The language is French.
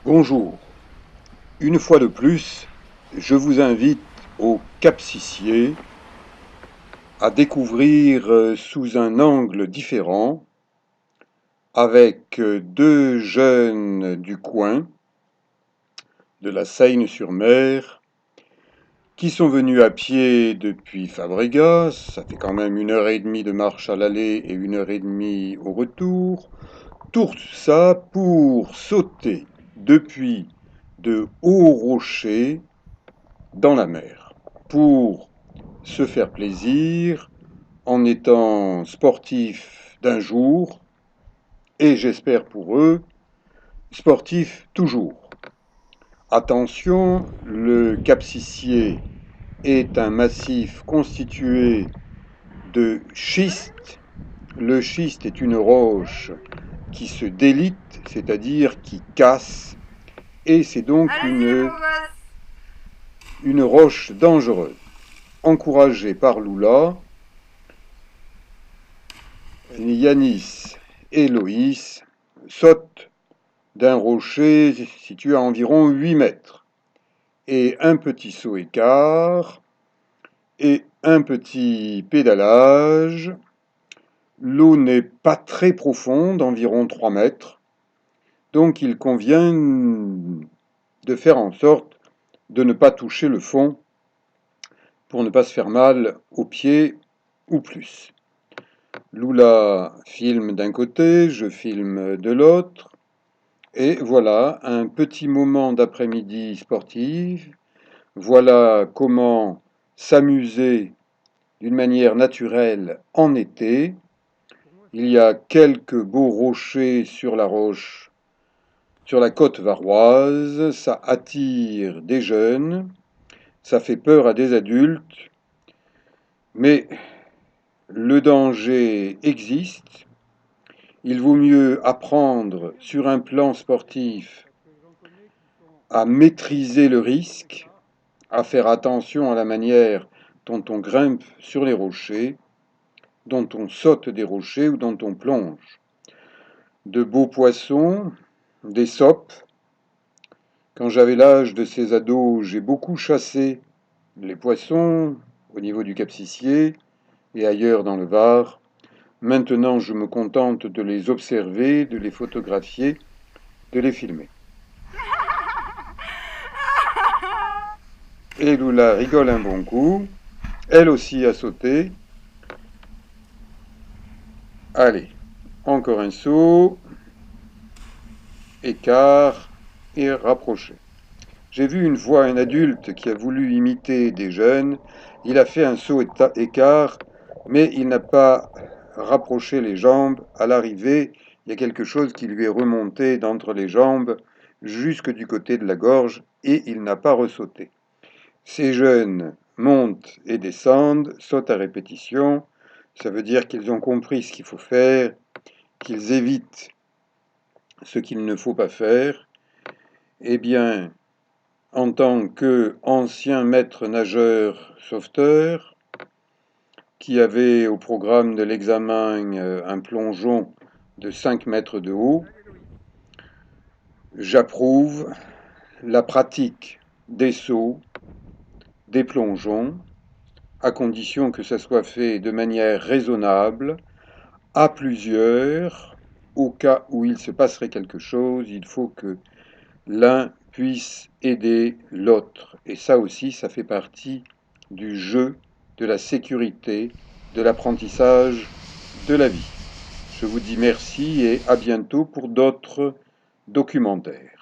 Bonjour, une fois de plus, je vous invite au Cap Sissier à découvrir sous un angle différent avec deux jeunes du coin de la Seyne-sur-Mer qui sont venus à pied depuis Fabregas. Ça fait quand même 1 heure et demie de marche à l'aller et 1 heure et demie au retour. Tout ça pour sauter depuis de hauts rochers dans la mer, pour se faire plaisir en étant sportifs d'un jour et, j'espère pour eux, sportifs toujours. Attention, le Cap Sissier est un massif constitué de schiste. Le schiste est une roche qui se délite, c'est-à-dire qui casse, et c'est donc Allez-y les beaux gosses. une roche dangereuse. Encouragé par Lula, Yanis et Loïs sautent d'un rocher situé à environ 8 mètres, et un petit saut écart et un petit pédalage. L'eau n'est pas très profonde, environ 3 mètres, donc il convient de faire en sorte de ne pas toucher le fond pour ne pas se faire mal aux pieds ou plus. Lula filme d'un côté, je filme de l'autre, et voilà un petit moment d'après-midi sportif. Voilà comment s'amuser d'une manière naturelle en été. Il y a quelques beaux rochers sur la roche, sur la côte varoise. Ça attire des jeunes, ça fait peur à des adultes, mais le danger existe. Il vaut mieux apprendre sur un plan sportif à maîtriser le risque, à faire attention à la manière dont on grimpe sur les rochers, dont on saute des rochers ou dont on plonge. De beaux poissons, des sopes. Quand j'avais l'âge de ces ados, j'ai beaucoup chassé les poissons au niveau du Cap Sissier et ailleurs dans le Var. Maintenant, je me contente de les observer, de les photographier, de les filmer. Et Lula rigole un bon coup. Elle aussi a sauté. Allez, encore un saut. Écart et rapproché. J'ai vu une fois un adulte qui a voulu imiter des jeunes. Il a fait un saut écart, mais il n'a pas rapproché les jambes. À l'arrivée, il y a quelque chose qui lui est remonté d'entre les jambes jusque du côté de la gorge et il n'a pas ressauté. Ces jeunes montent et descendent, sautent à répétition. Ça veut dire qu'ils ont compris ce qu'il faut faire, qu'ils évitent ce qu'il ne faut pas faire. Eh bien, en tant qu'ancien maître nageur sauveteur, qui avait au programme de l'examen un plongeon de 5 mètres de haut, j'approuve la pratique des sauts, des plongeons, à condition que ça soit fait de manière raisonnable, à plusieurs. Au cas où il se passerait quelque chose, il faut que l'un puisse aider l'autre. Et ça aussi, ça fait partie du jeu, de la sécurité, de l'apprentissage de la vie. Je vous dis merci et à bientôt pour d'autres documentaires.